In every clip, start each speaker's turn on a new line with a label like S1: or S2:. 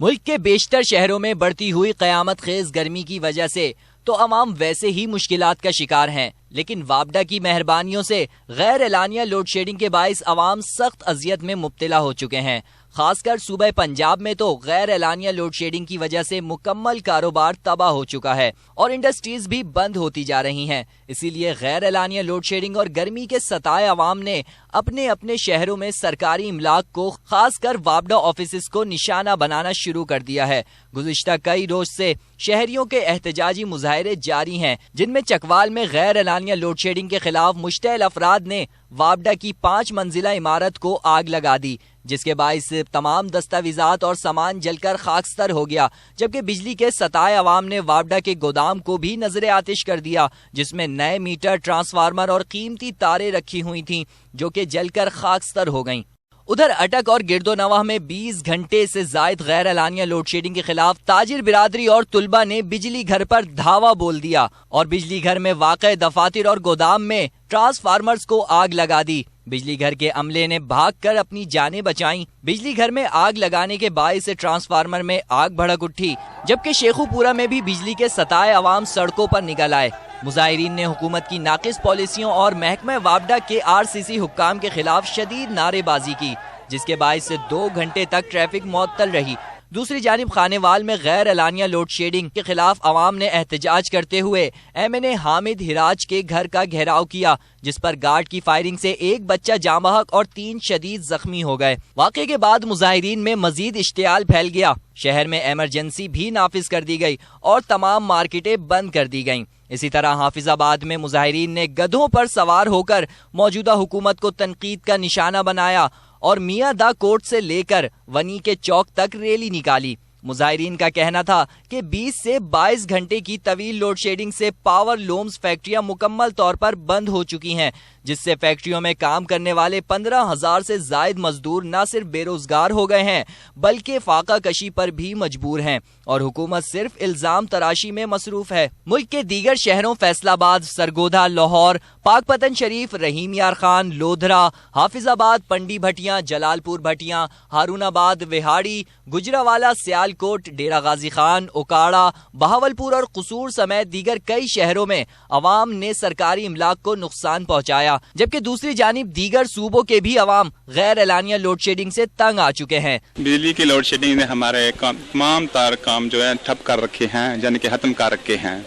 S1: ملک کے بیشتر شہروں میں بڑھتی ہوئی قیامت خیز گرمی کی وجہ سے تو عوام ویسے ہی مشکلات کا شکار ہیں، لیکن وابڈا کی مہربانیوں سے غیر اعلانیہ لوڈ شیڈنگ کے باعث عوام سخت اذیت میں مبتلا ہو چکے ہیں۔ خاص کر صوبہ پنجاب میں تو غیر اعلانیہ لوڈ شیڈنگ کی وجہ سے مکمل کاروبار تباہ ہو چکا ہے اور انڈسٹریز بھی بند ہوتی جا رہی ہیں۔ اسی لیے غیر اعلانیہ لوڈ شیڈنگ اور گرمی کے ستائے عوام نے اپنے اپنے شہروں میں سرکاری املاک کو خاص کر وابڈا آفیسز کو نشانہ بنانا شروع کر دیا ہے۔ گزشتہ کئی روز سے شہریوں کے احتجاجی مظاہرے جاری ہیں، جن میں چکوال میں غیر اعلانیہ لوڈ شیڈنگ کے خلاف مشتعل افراد نے وابڈا کی 5 منزلہ عمارت کو آگ لگا دی، جس کے باعث تمام دستاویزات اور سامان جل کر خاکستر ہو گیا، جبکہ بجلی کے ستائے عوام نے وابڈا کے گودام کو بھی نظر آتش کر دیا، جس میں نئے میٹر، ٹرانسفارمر اور قیمتی تاریں رکھی ہوئی تھیں جو کہ جل کر خاکستر ہو گئیں۔ ادھر اٹک اور گرد و نواح میں 20 گھنٹے سے زائد غیر اعلانیہ لوڈ شیڈنگ کے خلاف تاجر برادری اور طلبہ نے بجلی گھر پر دھاوا بول دیا اور بجلی گھر میں واقع دفاتر اور گودام میں ٹرانسفارمرز کو آگ لگا دی۔ بجلی گھر کے عملے نے بھاگ کر اپنی جانیں بچائیں۔ بجلی گھر میں آگ لگانے کے باعث ٹرانسفارمر میں آگ بھڑک اٹھی، جبکہ شیخو پورہ میں بھی بجلی کے ستائے عوام سڑکوں پر نکل آئے۔ مظاہرین نے حکومت کی ناقص پالیسیوں اور محکمہ وابڈا کے RCC حکام کے خلاف شدید نعرے بازی کی، جس کے باعث 2 گھنٹے تک ٹریفک معطل رہی۔ دوسری جانب خانے وال میں غیر اعلانیہ لوڈ شیڈنگ کے خلاف عوام نے احتجاج کرتے ہوئے MNA حامد ہراج کے گھر کا گھیراؤ کیا، جس پر گارڈ کی فائرنگ سے 1 بچہ جاں بحق اور 3 شدید زخمی ہو گئے۔ واقعے کے بعد مظاہرین میں مزید اشتعال پھیل گیا، شہر میں ایمرجنسی بھی نافذ کر دی گئی اور تمام مارکیٹیں بند کر دی گئیں۔ اسی طرح حافظ آباد میں مظاہرین نے گدھوں پر سوار ہو کر موجودہ حکومت کو تنقید کا نشانہ بنایا اور میاں دا کوٹ سے لے کر ونی کے چوک تک ریلی نکالی۔ مظاہرین کا کہنا تھا کہ 20 سے 22 گھنٹے کی طویل لوڈ شیڈنگ سے پاور لومز فیکٹریاں مکمل طور پر بند ہو چکی ہیں، جس سے فیکٹریوں میں کام کرنے والے 15,000 سے زائد مزدور نہ صرف بے روزگار ہو گئے ہیں بلکہ فاقہ کشی پر بھی مجبور ہیں اور حکومت صرف الزام تراشی میں مصروف ہے۔ ملک کے دیگر شہروں فیصل آباد، سرگودھا، لاہور، پاک پتن شریف، رحیم یار خان، لودھرا، حافظ آباد، پنڈی بھٹیاں، جلال پور بھٹیاں، ہارون آباد، وہاڑی، گجراوالا، سیالکوٹ، ڈیرہ غازی خان، اوکاڑا، بہاولپور اور قصور سمیت دیگر کئی شہروں میں عوام نے سرکاری املاک کو نقصان پہنچایا، جبکہ دوسری جانب دیگر صوبوں کے بھی عوام غیر اعلانیہ لوڈ شیڈنگ سے تنگ آ چکے ہیں۔
S2: بجلی کی لوڈ شیڈنگ نے ہمارے تمام تار کام جو ہے ٹھپ کر رکھے ہیں، یعنی کہ ختم کر رکھے ہیں۔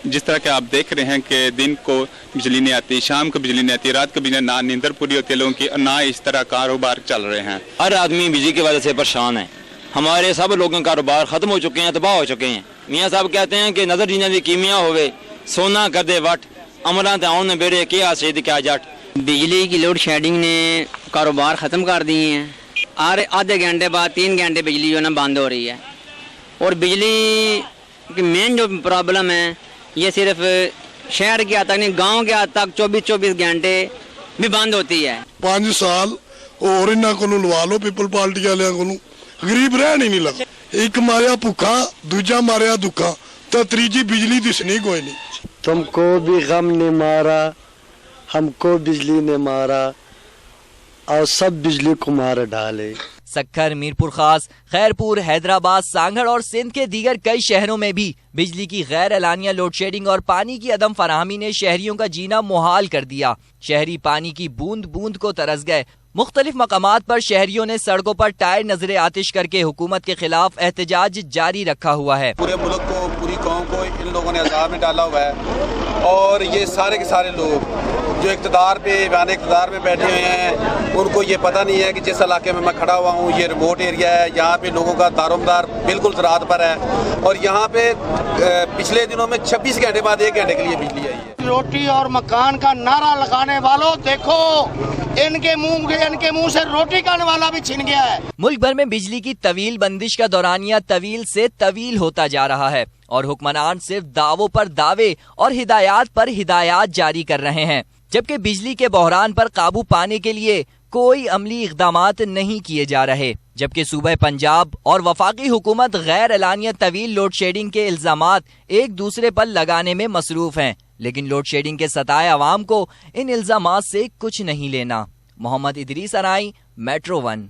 S2: جس طرح کہ آپ دیکھ رہے ہیں کہ دن کو بجلی نہیں آتی، شام کو بجلی نہیں آتی، رات کو بجلی نہ نیندر پوری ہوتی ہے لوگوں کی، نہ اس طرح کاروبار چل رہے ہیں۔
S3: ہر آدمی بجلی کی وجہ سے پریشان ہے، ہمارے سب لوگوں کا کاروبار ختم ہو چکے ہیں، تباہ ہو چکے ہیں۔ میاں صاحب کہتے ہیں کہ نظر جینے دی کیمیا ہوئے، سونا کر دے وٹ، عمران تے آؤں نے بیڑے کیا سید کیا جٹ۔
S4: بجلی کی لوڈ شیڈنگ نے کاروبار ختم کر دیے ہیں، آدھے گھنٹے بعد 3 گھنٹے بجلی جو ہے نا بند ہو رہی ہے، اور بجلی کی مین جو پرابلم ہے یہ صرف شہر کے حد تک نہیں، گاؤں کے حد تک 24 گھنٹے بھی بند ہوتی ہے۔
S5: 5 سال اور انہاں کو لوا لو پیپل پارٹی والوں کو، غریب رہن ہی نہیں لگا، ایک ماریا بھوکا دوجا ماریا دکھا تو تیجی بجلی دسنی کوئی نہیں۔
S6: تم کو بھی غم نے مارا، ہم کو بجلی نے مارا، اور سب بجلی کو مار ڈالے۔
S1: سکھر، میرپور خاص، خیرپور، حیدرآباد، سانگھڑ اور سندھ کے دیگر کئی شہروں میں بھی بجلی کی غیر اعلانیہ لوڈ شیڈنگ اور پانی کی عدم فراہمی نے شہریوں کا جینا محال کر دیا۔ شہری پانی کی بوند بوند کو ترس گئے۔ مختلف مقامات پر شہریوں نے سڑکوں پر ٹائر نظر آتش کر کے حکومت کے خلاف احتجاج جاری رکھا ہوا ہے۔
S7: پورے ملک کو، پوری قوم کو ان لوگوں نے عذاب میں ڈالا ہوا ہے، اور یہ سارے کے سارے لوگ جو اقتدار پہ اقتدار میں بیٹھے ہوئے ہیں، ان کو یہ پتہ نہیں ہے کہ جس علاقے میں کھڑا ہوا ہوں یہ ریموٹ ایریا ہے، یہاں پہ لوگوں کا دارومدار بالکل زراعت پر ہے، اور یہاں پہ پچھلے دنوں میں 26 گھنٹے بعد 1 گھنٹے کے لیے بجلی آئی ہے۔
S8: روٹی اور مکان کا نعرہ لگانے والوں دیکھو، ان کے منہ سے روٹی کھانے والا بھی چھن گیا ہے۔
S1: ملک بھر میں بجلی کی طویل بندش کا دورانیہ طویل سے طویل ہوتا جا رہا ہے اور حکمران صرف دعووں پر دعوے اور ہدایات پر ہدایات جاری کر رہے ہیں، جبکہ بجلی کے بحران پر قابو پانے کے لیے کوئی عملی اقدامات نہیں کیے جا رہے، جبکہ صوبہ پنجاب اور وفاقی حکومت غیر اعلانیہ طویل لوڈ شیڈنگ کے الزامات ایک دوسرے پر لگانے میں مصروف ہیں، لیکن لوڈ شیڈنگ کے ستائے عوام کو ان الزامات سے کچھ نہیں لینا۔ محمد ادریس ارائیں، میٹرو 1۔